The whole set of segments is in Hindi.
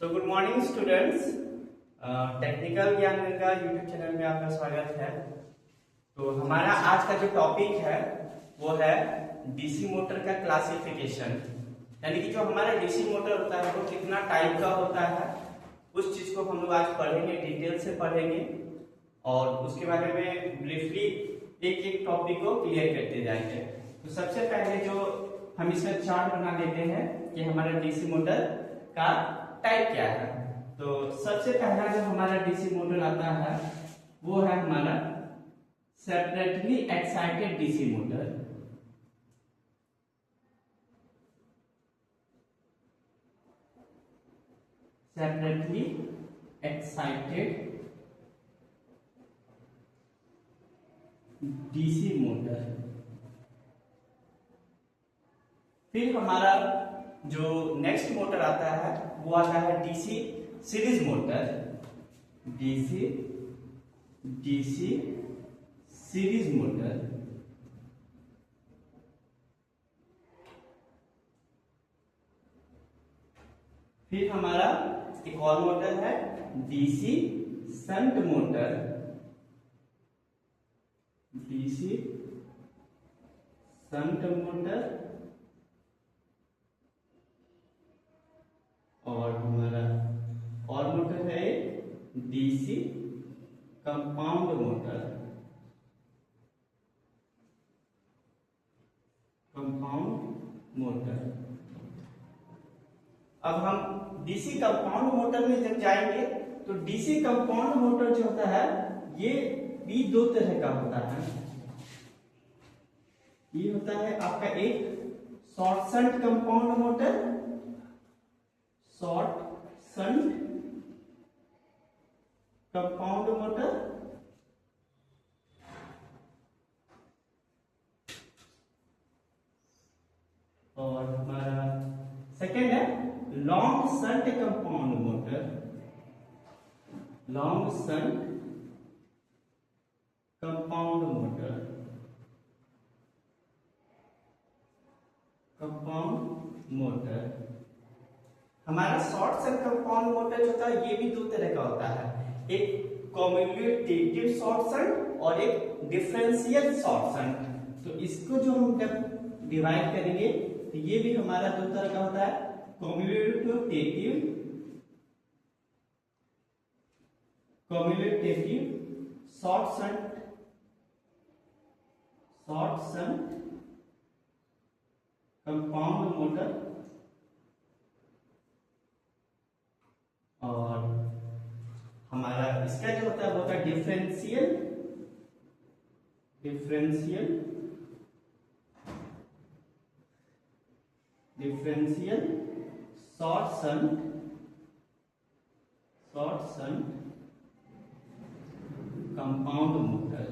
Good morning students. टेक्निकल ज्ञान गंगा यूट्यूब चैनल में आपका स्वागत है। तो हमारा आज का जो टॉपिक है वो है डीसी मोटर का क्लासिफिकेशन, यानी कि जो हमारा डीसी मोटर होता है वो कितना टाइप का होता है, उस चीज को हम लोग आज पढ़ेंगे, डिटेल से पढ़ेंगे और उसके बारे में ब्रीफली एक एक टॉपिक को क्लियर करते जाएंगे। तो सबसे पहले जो हम इसका चार्ट बना देते हैं कि हमारा डीसी मोटर का टाइप क्या है। तो सबसे पहला जो हमारा डीसी मोटर आता है वो है हमारा separately excited DC motor. Separately excited DC motor. फिर हमारा जो नेक्स्ट मोटर आता है वो आता है DC series motor. DC series motor. फिर हमारा एक और मोटर है DC shunt motor. DC shunt motor. और हमारा और मोटर है DC compound motor. Compound motor. अब हम डीसी कंपाउंड मोटर में जब जाएंगे तो डीसी कंपाउंड मोटर जो होता है ये भी दो तरह का होता है। ये होता है आपका एक short shunt compound motor, short shunt compound motor, और हमारा सेकेंड है long shunt compound motor. Long shunt compound motor. Compound motor. हमारा शॉर्ट शंट कंपाउंड मोटर जो होता है ये भी दो तरह का होता है, एक कम्यूटेटिव शॉर्ट शंट और एक डिफरेंशियल शॉर्ट शंट। तो इसको जो हम जब डिवाइड करेंगे तो ये भी हमारा दो तरह का होता है, commutative short shunt compound motor, और हमारा इसका जो होता है वो होता है differential short shunt compound motor.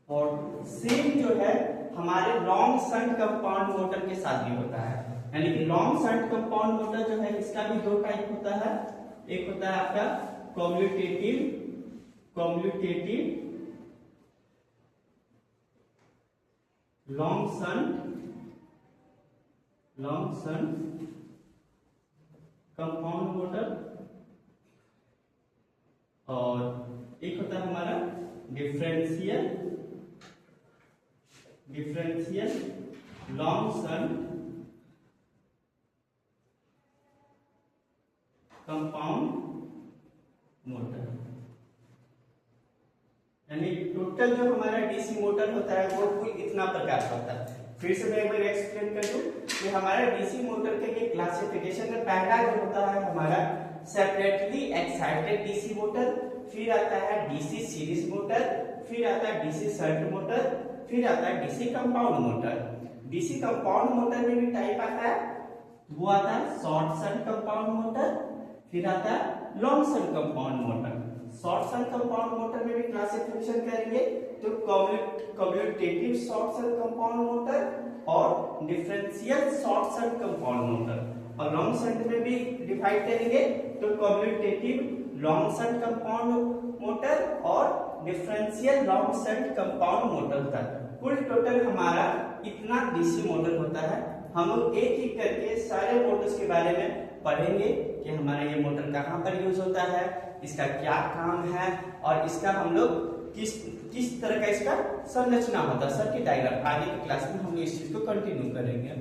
और सेम जो है हमारे लॉन्ग शंट कंपाउंड मोटर के साथ भी होता है, यानी कि लॉन्ग शंट कंपाउंड मोटर जो है इसका भी दो टाइप होता है। एक होता है आपका commutative long shunt compound motor, और एक होता है हमारा differential long shunt compound motor. यानी टोटल जो हमारा डीसी मोटर होता है वो कुल इतना प्रकार का होता है। फिर से मैं एक बार एक्सप्लेन कर दूं कि हमारा डीसी मोटर के लिए क्लासिफिकेशन में पहला जो होता है हमारा सेपरेटली एक्साइटेड डीसी मोटर, फिर आता है डीसी सीरीज मोटर, फिर आता है डीसी शंट मोटर, फिर आता है DC compound motor. DC compound motor में भी टाइप आता है, वो आता है शॉर्ट शंट कंपाउंड मोटर, फिर आता है long shunt compound motor. Short shunt compound motor में भी क्लासिफिकेशन करेंगे तो commutative short shunt compound motor और differential short shunt compound motor. और लॉन्ग शंट में भी डिवाइड करेंगे तो commutative long shunt compound motor और differential long shunt compound motor होता है। कुल टोटल हमारा इतना डीसी मोटर होता है। हम लोग एक एक करके सारे मोटर्स के बारे में पढ़ेंगे कि हमारा ये मोटर कहाँ पर यूज होता है, इसका क्या काम है और इसका हम लोग किस तरह का इसका संरचना होता है, सर्किट डायग्राम। आगे की क्लास में हम इस चीज को कंटिन्यू करेंगे।